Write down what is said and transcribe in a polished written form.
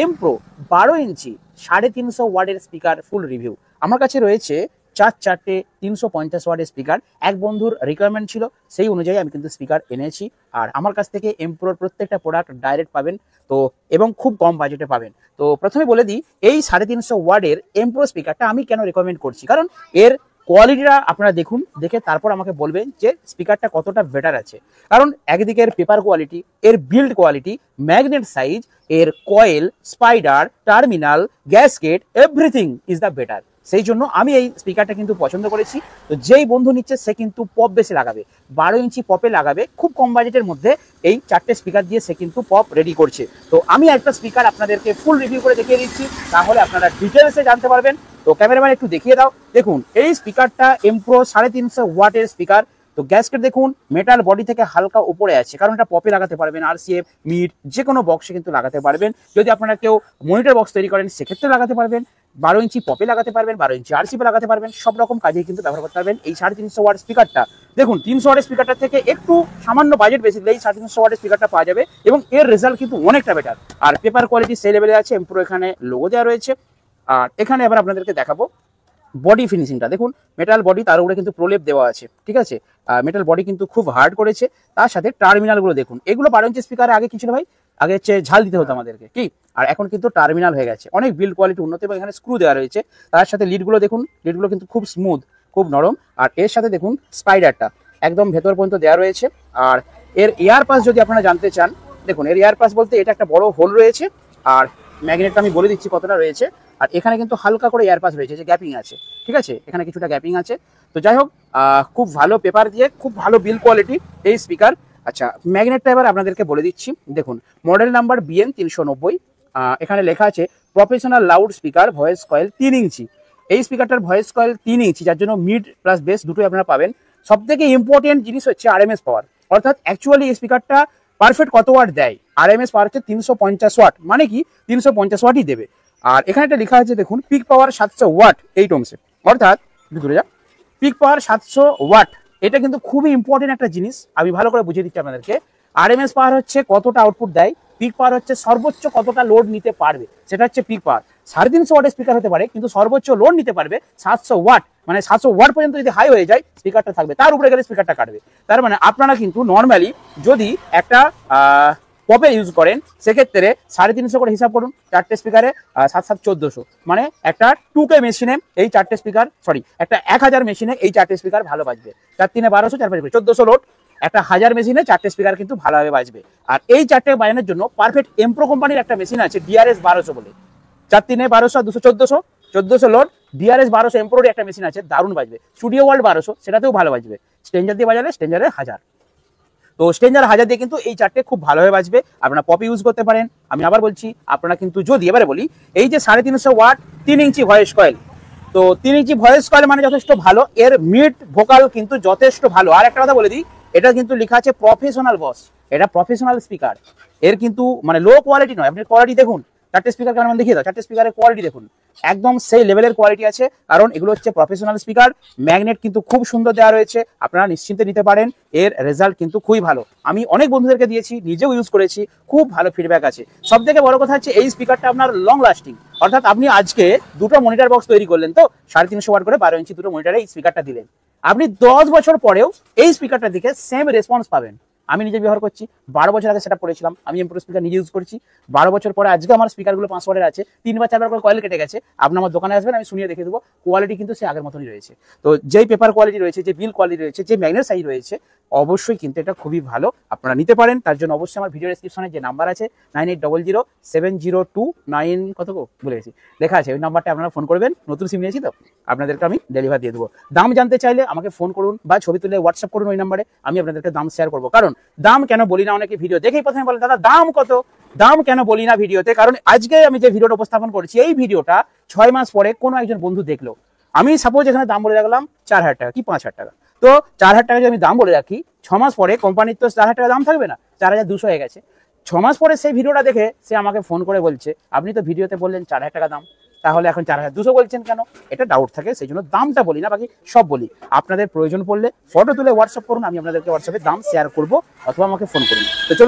এমপ্রো 12 ইঞ্চি 350 ওয়াটের স্পিকার ফুল রিভিউ। আমার কাছে রয়েছে চারটে 350 ওয়াটের স্পিকার। এক বন্ধুর রিকোয়ারমেন্ট ছিল, সেই অনুযায়ী আমি কিন্তু স্পিকার এনেছি। আর আমার কাছ থেকে এমপ্রোর প্রত্যেকটা প্রোডাক্ট ডাইরেক্ট পাবেন, তো এবং খুব কম বাজেটে পাবেন। তো প্রথমে বলে দিই, এই 350 ওয়াটের এমপ্রো স্পিকারটা আমি কেন রেকমেন্ড করছি, কারণ এর কোয়ালিটিটা আপনারা দেখুন, দেখে তারপর আমাকে বলবেন যে স্পিকারটা কতটা বেটার আছে। কারণ একদিকে এর পেপার কোয়ালিটি, এর বিল্ড কোয়ালিটি, ম্যাগনেট সাইজ, এর coil, spider, terminal, gasket, everything is the better. সেই জন্য আমি এই স্পিকারটা কিন্তু পছন্দ করেছি। তো যেই বন্ধু নিচ্ছে সে কিন্তু পপ বেসে লাগাবে, 12 ইঞ্চি পপে লাগাবে, খুব কম বাজেটের মধ্যে এই 4টে স্পিকার দিয়ে সে কিন্তু পপ রেডি করছে। তো আমি একটা স্পিকার আপনাদেরকে ফুল রিভিউ করে দেখিয়ে দিচ্ছি, তাহলে আপনারা ডিটেলসে জানতে পারবেন। তো ক্যামেরাম্যান একটু দেখিয়ে দাও। দেখুন এই স্পিকারটা এমপ্রো 350 ওয়াটের স্পিকার। তো গ্যাসকেট দেখুন মেটাল বডি থেকে হালকা উপরে আছে, কারণ এটা পপে লাগাতে পারবেন, আরসিএফ, মিড, যে কোনো বক্সে কিন্তু লাগাতে পারবেন। যদি আপনারা কেউ মনিটর বক্স তৈরি করেন সেক্ষেত্রে লাগাতে পারবেন, 12 ইঞ্চি পপে লাগাতে পারবেন, 12 ইঞ্চি আরসিপে লাগাতে পারবেন, সব রকম কাজে কিন্তু ব্যবহার করতে পারবেন এই 350 ওয়াট স্পিকারটা। দেখুন 300 ওয়াটের স্পিকারটা থেকে একটু সামান্য বাজেট বেশি দিলে এই 350 ওয়াটের স্পিকারটা পাওয়া যাবে, এবং এর রেজাল্ট কিন্তু অনেকটা বেটার। আর পেপার কোয়ালিটি সেই লেভেলে আছে। এমপ্রো এখানে লোগো দেওয়া রয়েছে। আর এখানে আবার আপনাদেরকে দেখাবো বডি ফিনিশিংটা। দেখুন মেটাল বডি, তার উপরে কিন্তু প্রলেপ দেওয়া আছে, ঠিক আছে। মেটাল বডি কিন্তু খুব হার্ড করেছে। তার সাথে টার্মিনালগুলো দেখুন, এগুলো 12 ইঞ্চি স্পিকারে আগে কি ছিল ভাই, আগে হচ্ছে ঝাল দিতে হতো আমাদেরকে, কি, আর এখন কিন্তু টার্মিনাল হয়ে গেছে। অনেক বিল্ড কোয়ালিটি উন্নত, এবং এখানে স্ক্রু দেওয়া রয়েছে। তার সাথে লিডগুলো দেখুন, লিডগুলো কিন্তু খুব স্মুথ, খুব নরম। আর এর সাথে দেখুন স্পাইডারটা একদম ভেতর পর্যন্ত দেওয়া রয়েছে। আর এর এয়ার পাস যদি আপনারা জানতে চান, দেখুন এর এয়ার পাস বলতে এটা একটা বড় হোল রয়েছে, আর ম্যাগনেটটা আমি বলে দিচ্ছি কতটা রয়েছে। আর এখানে কিন্তু হালকা করে এয়ার পাস রয়েছে, যে গ্যাপিং আছে, ঠিক আছে, এখানে কিছুটা গ্যাপিং আছে। তো যাই হোক, খুব ভালো পেপার দিয়ে খুব ভালো বিল্ড কোয়ালিটি এই স্পিকার। আচ্ছা, ম্যাগনেটটা এবার আপনাদেরকে বলে দিচ্ছি। দেখুন মডেল নাম্বার BN 390, এখানে লেখা আছে professional loud speaker voice coil 3 ইঞ্চি। এই স্পিকারটার ভয়েস কয়েল 3 ইঞ্চি, যার জন্য মিড প্লাস বেস দুটোই আপনারা পাবেন। সব থেকে ইম্পর্টেন্ট জিনিস হচ্ছে RMS পাওয়ার, অর্থাৎ অ্যাকচুয়ালি এই স্পিকারটা পারফেক্ট কত ওয়াট দেয়। RMS পাওয়ার হচ্ছে 350 ওয়াট, মানে কি 350 ওয়াটই দেবে। আর এখানে একটা লেখা আছে দেখুন পিক পাওয়ার 700 ওয়াট 8 ohms, অর্থাৎ দূরে যা পিক পাওয়ার 700 ওয়াট। এটা কিন্তু খুবই ইম্পর্টেন্ট একটা জিনিস, আমি ভালো করে বুঝিয়ে দিচ্ছি আপনাদেরকে। RMS পাওয়ার হচ্ছে কতটা আউটপুট দেয়, পিক পাওয়ার হচ্ছে সর্বোচ্চ কতটা লোড নিতে পারবে, সেটা হচ্ছে পিক পাওয়ার। 350 ওয়াটের স্পিকার হতে পারে, কিন্তু সর্বোচ্চ লোড নিতে পারবে 700 ওয়াট, মানে 700 ওয়াট পর্যন্ত যদি হাই হয়ে যায় স্পিকারটা থাকবে, তার উপরে গেলে স্পিকারটা কাটবে। তার মানে আপনারা কিন্তু নর্মালি যদি একটা পপে ইউজ করেন, সেক্ষেত্রে 350 করে হিসাব করুন, 4টে স্পিকারে 7 7 1400, মানে একটা 2K মেশিনে এই 4টে স্পিকার, সরি একটা 1000 মেশিনে এই 4টে স্পিকার ভালো বাজবে। 4 3 1200, 4 5 1400 লোড, একটা 1000 মেশিনে 4টে স্পিকার কিন্তু ভালোভাবে বাজবে। আর এই 4টে বাজানোর জন্য পারফেক্ট এমপ্রো কোম্পানির একটা মেশিন আছে DRS 1200 বলে, 4 3 1200 200 1400 লোড, DRS 1200 এমপ্রোর একটা মেশিন আছে, দারুণ বাজবে। স্টুডিও ওয়ার্ল্ড 1200, সেটাতেও ভালো বাজবে। স্ট্রেঞ্জার দিয়ে বাজালে স্ট্রেঞ্জারের 1000, তো স্ট্রেঞ্জার 1000 দিয়ে কিন্তু এই 4টে খুব ভালোভাবে বাজবে। আপনারা পপ ইউজ করতে পারেন। আমি আবার বলছি, আপনারা কিন্তু যদি এবারে বলি এই যে 350 ওয়াট 3 ইঞ্চি ভয়েস কয়েল, তো 3 ইঞ্চি ভয়েস কয়েল মানে যথেষ্ট ভালো, এর মিড ভোকাল কিন্তু যথেষ্ট ভালো। আর একটা কথা বলে দিই, এটা কিন্তু লেখা আছে প্রফেশনাল বস, এটা প্রফেশনাল স্পিকার। এর কিন্তু মানে লো কোয়ালিটি নয়, আপনি কোয়ালিটি দেখুন, 4টে স্পিকার কেমন দেখিয়ে দাও, 4টে স্পিকারের কোয়ালিটি দেখুন, একদম সেই লেভেলের কোয়ালিটি আছে, কারণ এগুলো হচ্ছে প্রফেশনাল স্পিকার। ম্যাগনেট কিন্তু খুব সুন্দর দেওয়া রয়েছে, আপনারা নিশ্চিন্তে নিতে পারেন, এর রেজাল্ট কিন্তু খুবই ভালো। আমি অনেক বন্ধুদেরকে দিয়েছি, নিজেও ইউজ করেছি, খুব ভালো ফিডব্যাক আছে। সব থেকে বড় কথা হচ্ছে এই স্পিকারটা আপনার লং লাস্টিং, অর্থাৎ আপনি আজকে দুটো মনিটর বক্স তৈরি করলেন, তো 350 ওয়াট করে 12 ইঞ্চি দুটো মনিটরে এই স্পিকারটা দিলেন, আপনি 10 বছর পরেও এই স্পিকারটা দিকে সেম রেসপন্স পাবেন। আমি নিজে ব্যবহার করছি, 12 বছর আগে সেটা করেছিলাম, আমি এমপ্রো স্পিকার নিজে ইউজ করছি। 12 বছর পরে আজকে আমার স্পিকারগুলো 5 ওয়াটের আছে, 3 বা 4 বার করে কয়েল কেটে গেছে। আপনি আমার দোকানে আসবেন, আমি শুনিয়ে দেখে দেবো, কোয়ালিটি কিন্তু সে আগের মতনই রয়েছে। তো যেই পেপার কোয়ালিটি রয়েছে, যে বিল কোয়ালিটি রয়েছে, যে ম্যাগনেট সাইজ রয়েছে, অবশ্যই কিন্তু এটা খুবই ভালো, আপনারা নিতে পারেন। তার জন্য অবশ্যই আমার ভিডিও ডেসক্রিপশনে যে নাম্বার আছে 98007029 কত ভুলে গেছি লেখা আছে, ওই নাম্বারটা আপনারা ফোন করবেন। নতুন সিম নিয়েছি তো, আপনাদেরকে আমি ডেলিভারি দিয়ে দেবো। দাম জানতে চাইলে আমাকে ফোন করুন বা ছবি তুলে হোয়াটসঅ্যাপ করুন ওই নাম্বারে, আমি আপনাদেরকে দাম শেয়ার করবো। কারণ দাম কেন বলি না, অনেকে ভিডিও দেখেই প্রথমে বলে দাদা দাম কত, দাম কেন বলি না ভিডিওতে, কারণ আজকে আমি যে ভিডিওটা উপস্থাপন করছি, এই ভিডিওটা 6 মাস পরে কোনো একজন বন্ধু দেখলো। আমি সাপোজ এখানে দাম বলে রাখলাম 4000 টাকা কি 5000 টাকা, তো 4000 টাকা যদি আমি দাম বলে রাখি, 6 মাস পরে কোম্পানির তো 4000 টাকা দাম থাকবে না, 4200 হয়ে গেছে। 6 মাস পরে সেই ভিডিওটা দেখে সে আমাকে ফোন করে বলছে আপনি তো ভিডিওতে বললেন 4000 টাকা দাম, তাহলে এখন 4200 বলছেন কেন, এটা ডাউট থাকে, সেই জন্য দামটা বলি না, বাকি সব বলি। আপনাদের প্রয়োজন পড়লে ফটো তুলে হোয়াটসঅ্যাপ করুন, আমি আপনাদেরকে হোয়াটসঅ্যাপে দাম শেয়ার করবো, অথবা আমাকে ফোন করুন। তো চলুন